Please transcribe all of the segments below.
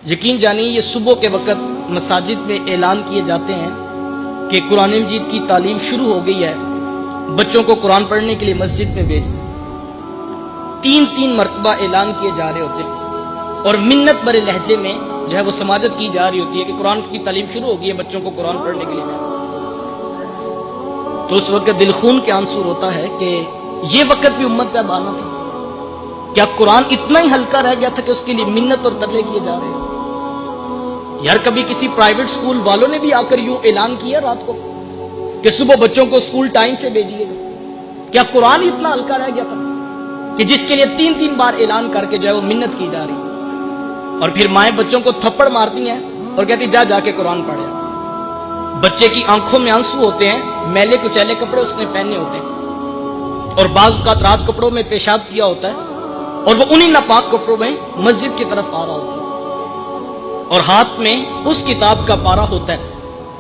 یقین جانیے یہ صبح کے وقت مساجد میں اعلان کیے جاتے ہیں کہ قرآن مجید کی تعلیم شروع ہو گئی ہے، بچوں کو قرآن پڑھنے کے لیے مسجد میں بھیج دیں۔ 3 مرتبہ اعلان کیے جا رہے ہوتے ہیں اور منت برے لہجے میں جو ہے وہ سماجت کی جا رہی ہوتی ہے کہ قرآن کی تعلیم شروع ہو گئی ہے، بچوں کو قرآن پڑھنے کے لیے بھیج دیں۔ تو اس وقت دل خون کے آنسو ہوتا ہے کہ یہ وقت بھی امت پہ اب آنا تھا۔ کیا قرآن اتنا ہی ہلکا رہ گیا تھا کہ اس کے لیے منت اور ترلے کیے جا رہے ہیں؟ یار کبھی کسی پرائیویٹ سکول والوں نے بھی آ کر یوں اعلان کیا رات کو کہ صبح بچوں کو سکول ٹائم سے بھیجیے گا؟ کیا قرآن اتنا ہلکا رہ گیا تھا کہ جس کے لیے 3 بار اعلان کر کے جو ہے وہ منت کی جا رہی ہے؟ اور پھر مائیں بچوں کو تھپڑ مارتی ہیں اور کہتی جا کے قرآن پڑھے۔ بچے کی آنکھوں میں آنسو ہوتے ہیں، میلے کچیلے کپڑے اس نے پہنے ہوتے ہیں اور بعض کا رات کپڑوں میں پیشاب کیا ہوتا ہے اور وہ انہی ناپاک کپڑوں میں مسجد کی طرف آ رہا ہوتا ہے اور ہاتھ میں اس کتاب کا پارا ہوتا ہے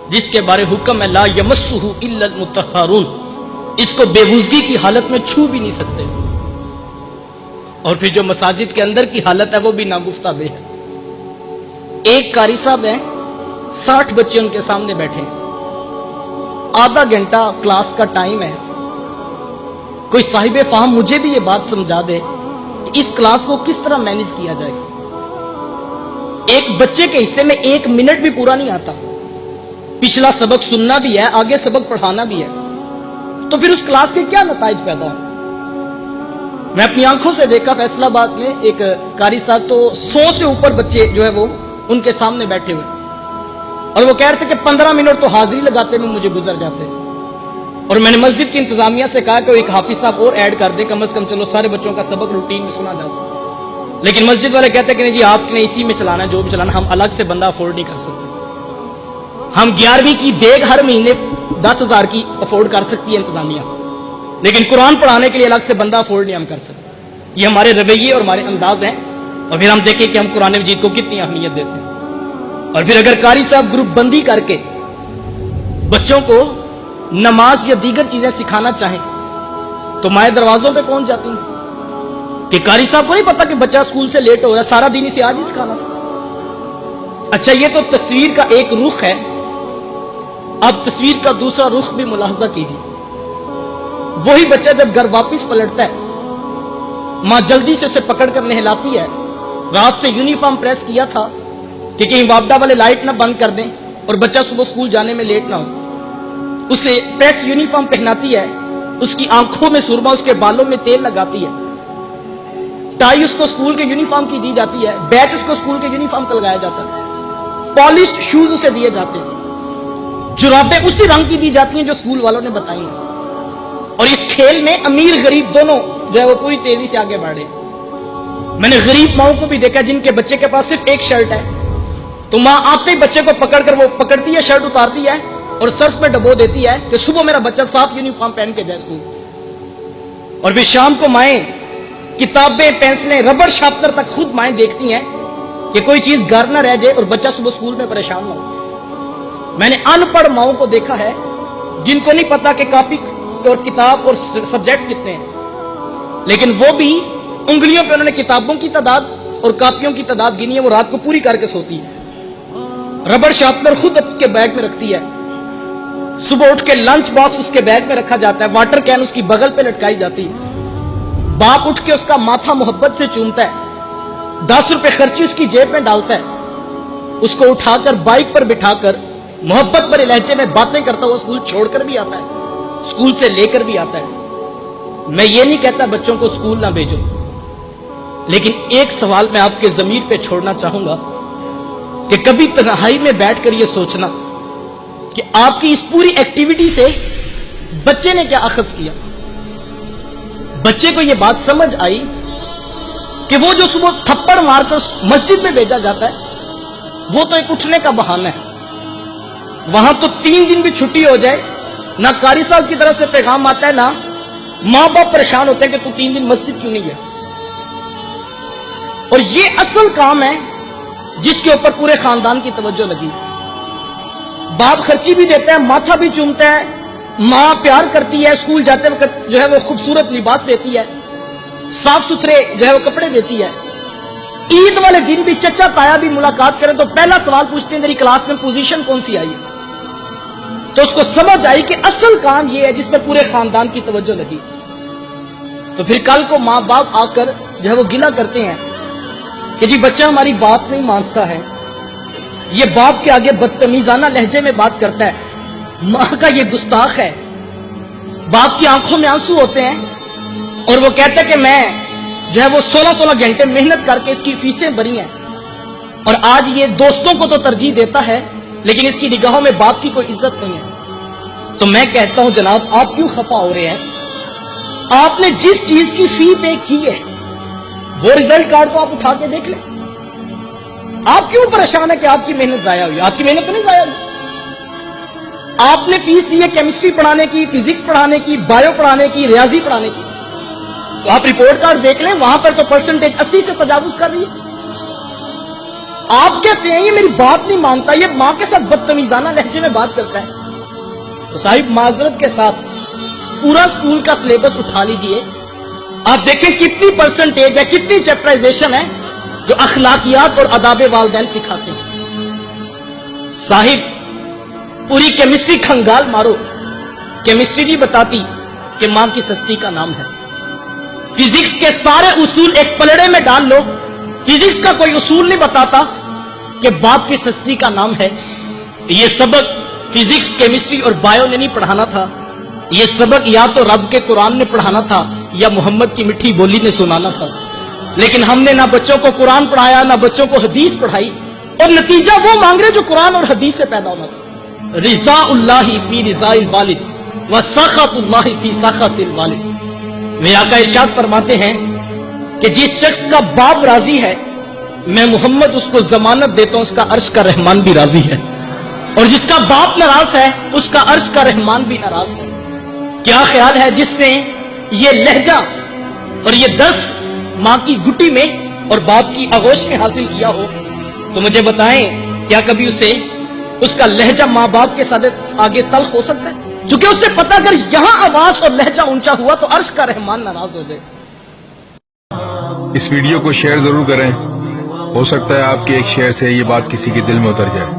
جس کے بارے حکم ہے لا یمسہ الا المطہرون، اس کو بے وضوئی کی حالت میں چھو بھی نہیں سکتے۔ اور پھر جو مساجد کے اندر کی حالت ہے وہ بھی ناگفتہ بے ہے۔ ایک قاری صاحب ہیں، 60 بچے ان کے سامنے بیٹھے ہیں، آدھا گھنٹہ کلاس کا ٹائم ہے۔ کوئی صاحب فہم مجھے بھی یہ بات سمجھا دے کہ اس کلاس کو کس طرح مینج کیا جائے۔ ایک بچے کے حصے میں 1 منٹ بھی پورا نہیں آتا، پچھلا سبق سننا بھی ہے، آگے سبق پڑھانا بھی ہے، تو پھر اس کلاس کے کیا نتائج پیدا ہوں؟ میں اپنی آنکھوں سے دیکھا فیصلہ آباد میں ایک قاری صاحب، تو 100 سے اوپر بچے جو ہے وہ ان کے سامنے بیٹھے ہوئے اور وہ کہہ رہے تھے کہ 15 منٹ تو حاضری لگاتے میں مجھے گزر جاتے، اور میں نے مسجد کی انتظامیہ سے کہا کہ ایک حافظ صاحب اور ایڈ کر دیں، کم از کم چلو سارے بچوں کا سبق روٹین میں سنا جا سکتا۔ لیکن مسجد والے کہتے ہیں کہ نہیں جی آپ نے اسی میں چلانا ہے، جو بھی چلانا، ہم الگ سے بندہ افورڈ نہیں کر سکتے۔ ہم 11ویں کی دیگ ہر مہینے 10,000 کی افورڈ کر سکتی ہے انتظامیہ، لیکن قرآن پڑھانے کے لیے الگ سے بندہ افورڈ نہیں ہم کر سکتے۔ یہ ہمارے رویے اور ہمارے انداز ہیں، اور پھر ہم دیکھیں کہ ہم قرآن مجید کو کتنی اہمیت دیتے ہیں۔ اور پھر اگر قاری صاحب گروپ بندی کر کے بچوں کو نماز یا دیگر چیزیں سکھانا چاہیں تو مائیں دروازوں پہ پہنچ جاتی ہیں کہ قاری صاحب کو نہیں پتا کہ بچہ اسکول سے لیٹ ہو رہا ہے، سارا دن اسے آج ہی سکھانا تھا۔ اچھا یہ تو تصویر کا ایک رخ ہے، اب تصویر کا دوسرا رخ بھی ملاحظہ کیجیے۔ وہی بچہ جب گھر واپس پلٹتا ہے، ماں جلدی سے اسے پکڑ کر نہلاتی ہے، رات سے یونیفارم پریس کیا تھا کہ کہیں وابڈا والے لائٹ نہ بند کر دیں اور بچہ صبح اسکول جانے میں لیٹ نہ ہو، اسے پریس یونیفارم پہناتی ہے، اس کی آنکھوں میں سرما، اس کے بالوں میں تیل لگاتی ہے، ٹائی اس کو اسکول کے یونیفارم کی دی جاتی ہے، بیٹ اس کو اسکول کے یونیفارم کا لگایا جاتا ہے، پالشڈ شوز اسے دیے جاتے ہیں، جرابیں اسی رنگ کی دی جاتی ہیں جو اسکول والوں نے بتائی ہیں، اور اس کھیل میں امیر غریب دونوں جو ہے وہ پوری تیزی سے آگے بڑھے۔ میں نے غریب ماؤں کو بھی دیکھا جن کے بچے کے پاس صرف ایک شرٹ ہے، تو ماں آتے ہی بچے کو پکڑ کر وہ پکڑتی ہے، شرٹ اتارتی ہے اور سرف میں ڈبو دیتی ہے کہ صبح میرا بچہ صاف یونیفارم پہن کے جائے اسکول۔ اور پھر شام کو مائیں کتابیں، پینسلیں، ربڑ شارپنر تک خود مائیں دیکھتی ہیں کہ کوئی چیز گھر نہ رہ جائے اور بچہ صبح اسکول میں پریشان نہ ہو۔ میں نے ان پڑھ ماؤں کو دیکھا ہے جن کو نہیں پتا کہ کاپی اور کتاب اور سبجیکٹس کتنے ہیں، لیکن وہ بھی انگلیوں پہ انہوں نے کتابوں کی تعداد اور کاپیوں کی تعداد گنی ہے، وہ رات کو پوری کر کے سوتی ہے۔ ربڑ شارپنر خود اس کے بیگ میں رکھتی ہے، صبح اٹھ کے لنچ باکس اس کے بیگ میں رکھا جاتا ہے، واٹر کین اس کی بغل پہ لٹکائی جاتی ہے، باپ اٹھ کے اس کا ماتھا محبت سے چومتا ہے، 10 روپے خرچی اس کی جیب میں ڈالتا ہے، اس کو اٹھا کر بائک پر بٹھا کر محبت بھرے لہجے میں باتیں کرتا ہوا اسکول چھوڑ کر بھی آتا ہے، اسکول سے لے کر بھی آتا ہے۔ میں یہ نہیں کہتا بچوں کو اسکول نہ بھیجو، لیکن ایک سوال میں آپ کے ضمیر پہ چھوڑنا چاہوں گا کہ کبھی تنہائی میں بیٹھ کر یہ سوچنا کہ آپ کی اس پوری ایکٹیویٹی سے بچے نے کیا اخذ کیا؟ بچے کو یہ بات سمجھ آئی کہ وہ جو صبح تھپڑ مار کر مسجد میں بھیجا جاتا ہے وہ تو ایک اٹھنے کا بہانہ ہے، وہاں تو 3 دن بھی چھٹی ہو جائے نہ قاری صاحب کی طرف سے پیغام آتا ہے، نہ ماں باپ پریشان ہوتے ہیں کہ تو 3 دن مسجد کیوں نہیں گیا۔ اور یہ اصل کام ہے جس کے اوپر پورے خاندان کی توجہ لگی۔ باپ خرچی بھی دیتا ہے، ماتھا بھی چومتا ہے، ماں پیار کرتی ہے، اسکول جاتے وقت جو ہے وہ خوبصورت لباس دیتی ہے، صاف ستھرے جو ہے وہ کپڑے دیتی ہے، عید والے دن بھی چچا تایا بھی ملاقات کریں تو پہلا سوال پوچھتے ہیں تیری کلاس میں پوزیشن کون سی آئی ہے؟ تو اس کو سمجھ آئی کہ اصل کام یہ ہے جس پر پورے خاندان کی توجہ لگی. تو پھر کل کو ماں باپ آ کر جو ہے وہ گلہ کرتے ہیں کہ جی بچہ ہماری بات نہیں مانتا ہے، یہ باپ کے آگے بدتمیزانہ لہجے میں بات کرتا ہے، ماں کا یہ گستاخ ہے. باپ کی آنکھوں میں آنسو ہوتے ہیں اور وہ کہتا ہے کہ میں جو ہے وہ 16 گھنٹے محنت کر کے اس کی فیسیں بھری ہیں اور آج یہ دوستوں کو تو ترجیح دیتا ہے لیکن اس کی نگاہوں میں باپ کی کوئی عزت نہیں ہے. تو میں کہتا ہوں جناب آپ کیوں خفا ہو رہے ہیں؟ آپ نے جس چیز کی فی پے کی ہے وہ رزلٹ کارڈ کو آپ اٹھا کے دیکھ لیں. آپ کیوں پریشان ہے کہ آپ کی محنت ضائع ہوئی؟ آپ کی محنت تو نہیں ضائع ہوئی. آپ نے فیس دی ہے کیمسٹری پڑھانے کی، فزکس پڑھانے کی، بایو پڑھانے کی، ریاضی پڑھانے کی. تو آپ رپورٹ کارڈ دیکھ لیں، وہاں پر تو پرسنٹیج 80 سے تجاوز کر رہی ہے. آپ کہتے ہیں یہ میری بات نہیں مانتا، یہ ماں کے ساتھ بدتمیزانہ لہجے میں بات کرتا ہے. تو صاحب معذرت کے ساتھ پورا اسکول کا سلیبس اٹھا لیجئے، آپ دیکھیں کتنی پرسنٹیج ہے، کتنی چیپٹرائزیشن ہے جو اخلاقیات اور آداب والدین سکھاتے ہیں. صاحب پوری کیمسٹری کھنگال مارو، کیمسٹری نہیں بتاتی کہ ماں کی سستی کا نام ہے. فزکس کے سارے اصول ایک پلڑے میں ڈال لو، فزکس کا کوئی اصول نہیں بتاتا کہ باپ کی سستی کا نام ہے. یہ سبق فزکس، کیمسٹری اور بایو نے نہیں پڑھانا تھا، یہ سبق یا تو رب کے قرآن نے پڑھانا تھا یا محمد کی میٹھی بولی نے سنانا تھا. لیکن ہم نے نہ بچوں کو قرآن پڑھایا نہ بچوں کو حدیث پڑھائی، اور نتیجہ وہ مانگ رہے جو قرآن اور حدیث سے پیدا ہونا تھا. رضا اللہ فی رضا الوالد و سخط اللہ فی سخط الوالد. میرے آقا ارشاد فرماتے ہیں کہ جس شخص کا باپ راضی ہے میں محمد اس کو ضمانت دیتا ہوں اس کا عرش کا رحمان بھی راضی ہے، اور جس کا باپ ناراض ہے اس کا عرش کا رحمان بھی ناراض ہے. کیا خیال ہے جس نے یہ لہجہ اور یہ 10 ماں کی گٹی میں اور باپ کی آغوش میں حاصل کیا ہو تو مجھے بتائیں کیا کبھی اسے اس کا لہجہ ماں باپ کے ساتھ آگے تلخ ہو سکتا ہے؟ کیونکہ اسے پتا اگر یہاں آواز اور لہجہ اونچا ہوا تو عرش کا رحمان ناراض ہو جائے. اس ویڈیو کو شیئر ضرور کریں، ہو سکتا ہے آپ کے ایک شیئر سے یہ بات کسی کے دل میں اتر جائے.